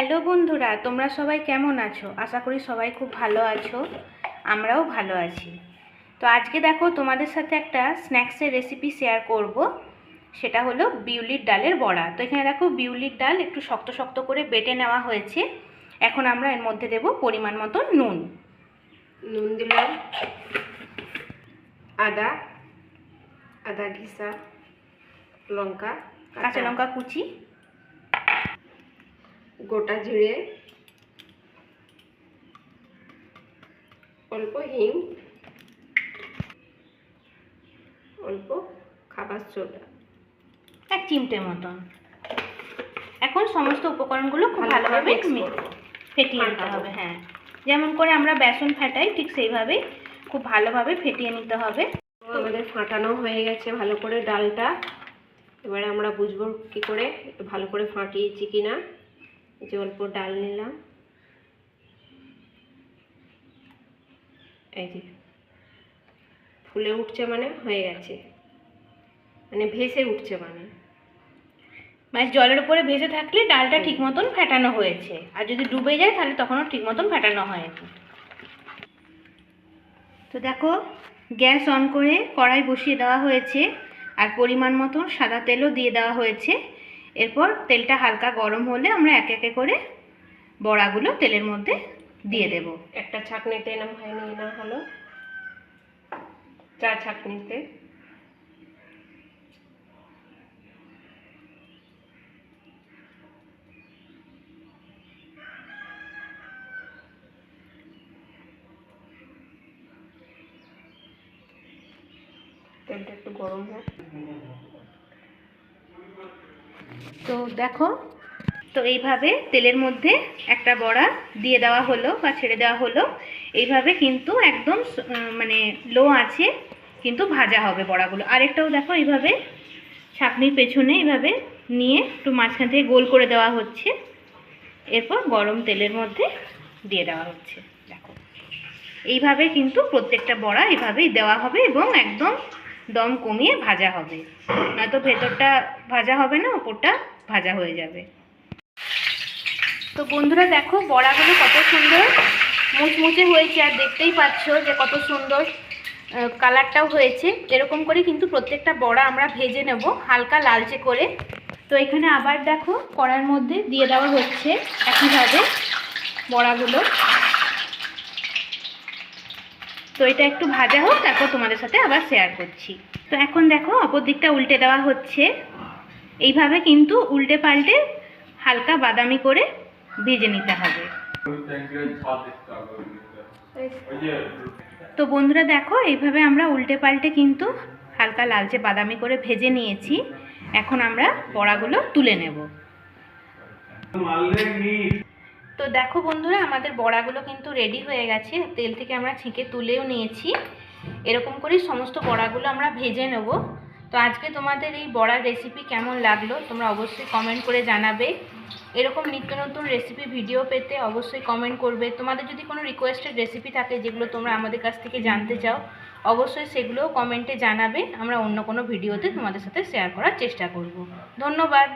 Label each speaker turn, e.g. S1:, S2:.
S1: Hello বন্ধুরা, তোমরা সবাই কেমন আছো? আশা করি সবাই খুব ভালো আছো। আমরাও ভালো আছি। তো আজকে দেখো তোমাদের সাথে একটা স্ন্যাক্সের রেসিপি শেয়ার করব। সেটা হলো বিউলির ডালের বড়া। তো এখানে দেখো বিউলির ডাল একটু শক্ত শক্ত করে বেটে নেওয়া হয়েছে। এখন আমরা এর মধ্যে দেব পরিমাণ মতো নুন
S2: দিলাম, আদা ঘিসা, লঙ্কা,
S1: কাঁচা লঙ্কা কুচি,
S2: গোটা জিরে, অল্প হিং, অল্প খাবার সোডা,
S1: 1 চিমটে মতন। এখন সমস্ত উপকরণগুলো খুব ভালোভাবে ফেটিয়ে নিতে হবে। হ্যাঁ, যেমন করে আমরা বেসন ফাটাই ঠিক সেইভাবেই খুব ভালোভাবে ফেটিয়ে নিতে হবে।
S2: আমাদের ফাটানো হয়ে গেছে ভালো করে ডালটা। এবারে আমরা বুঝবো কি করে ভালো করে ফাটিয়েছি কিনা। এই যে অল্প ডাল নিলাম, এই যে ফুলে উঠছে মানে হয়ে গেছে, মানে ভেসে উঠছে মানে
S1: জলের উপরে ভেসে থাকলে ডালটা ঠিক মতন ফেটানো হয়েছে, আর যদি ডুবে যায় তাহলে তখনও ঠিক মতন ফেটানো হয়নি। তো দেখো, গ্যাস অন করে কড়াই বসিয়ে দেওয়া হয়েছে আর পরিমাণ মতন সাদা তেলও দিয়ে দেওয়া হয়েছে। এরপর তেলটা হালকা গরম হলে আমরা একে একে করে বড়াগুলো তেলের মধ্যে দিয়ে দেব।
S2: একটা ছাঁকনিতে এরম হয়নি, না হলো চা ছাঁকনিতে। তেলটা একটু গরম হোক।
S1: তো দেখো, তো এইভাবে তেলের মধ্যে একটা বড়া দিয়ে দেওয়া হলো বা ছেড়ে দেওয়া হলো। এইভাবে কিন্তু একদম মানে লো আছে কিন্তু ভাজা হবে বড়াগুলো। আরেকটাও দেখো, এইভাবে ছাঁকনির পেছনে এইভাবে নিয়ে একটু মাঝখান থেকে গোল করে দেওয়া হচ্ছে। এরপর গরম তেলের মধ্যে দিয়ে দেওয়া হচ্ছে। দেখো, এইভাবে কিন্তু প্রত্যেকটা বড়া এইভাবেই দেওয়া হবে এবং একদম দম কমিয়ে ভাজা হবে, নয়তো ভেতরটা ভাজা হবে না, ওপরটা ভাজা হয়ে যাবে। তো বন্ধুরা দেখো, বড়াগুলো কত সুন্দর মুচমুচে হয়েছে, আর দেখতেই পাচ্ছ যে কত সুন্দর কালারটাও হয়েছে। এরকম করে কিন্তু প্রত্যেকটা বড়া আমরা ভেজে নেব হালকা লালচে করে। তো এখানে আবার দেখো কড়ার মধ্যে দিয়ে দেওয়া হচ্ছে একইভাবে বড়াগুলো। তো এটা একটু ভাজা হোক, তারপর তোমাদের সাথে আবার শেয়ার করছি। তো এখন দেখো অপর দিকটা উল্টে দেওয়া হচ্ছে। এইভাবে কিন্তু উল্টে পাল্টে হালকা বাদামি করে ভেজে নিতে হবে। তো বন্ধুরা দেখো, এইভাবে আমরা উল্টে পাল্টে কিন্তু হালকা লালচে বাদামি করে ভেজে নিয়েছি। এখন আমরা বড়াগুলো তুলে নেব। তো দেখো বন্ধুরা, আমাদের বড়াগুলো কিন্তু রেডি হয়ে গেছে। তেল থেকে আমরা ছেঁকে তুলেও নিয়েছি। এরকম করেই সমস্ত বড়াগুলো আমরা ভেজে নেব। তো আজকে তোমাদের এই বড়ার রেসিপি কেমন লাগলো তোমরা অবশ্যই কমেন্ট করে জানাবে। এরকম নিত্য নতুন রেসিপি ভিডিও পেতে অবশ্যই কমেন্ট করবে। তোমাদের যদি কোনো রিকোয়েস্টেড রেসিপি থাকে যেগুলো তোমরা আমাদের কাছ থেকে জানতে চাও, অবশ্যই সেগুলোও কমেন্টে জানাবে। আমরা অন্য কোনো ভিডিওতে তোমাদের সাথে শেয়ার করার চেষ্টা করব। ধন্যবাদ।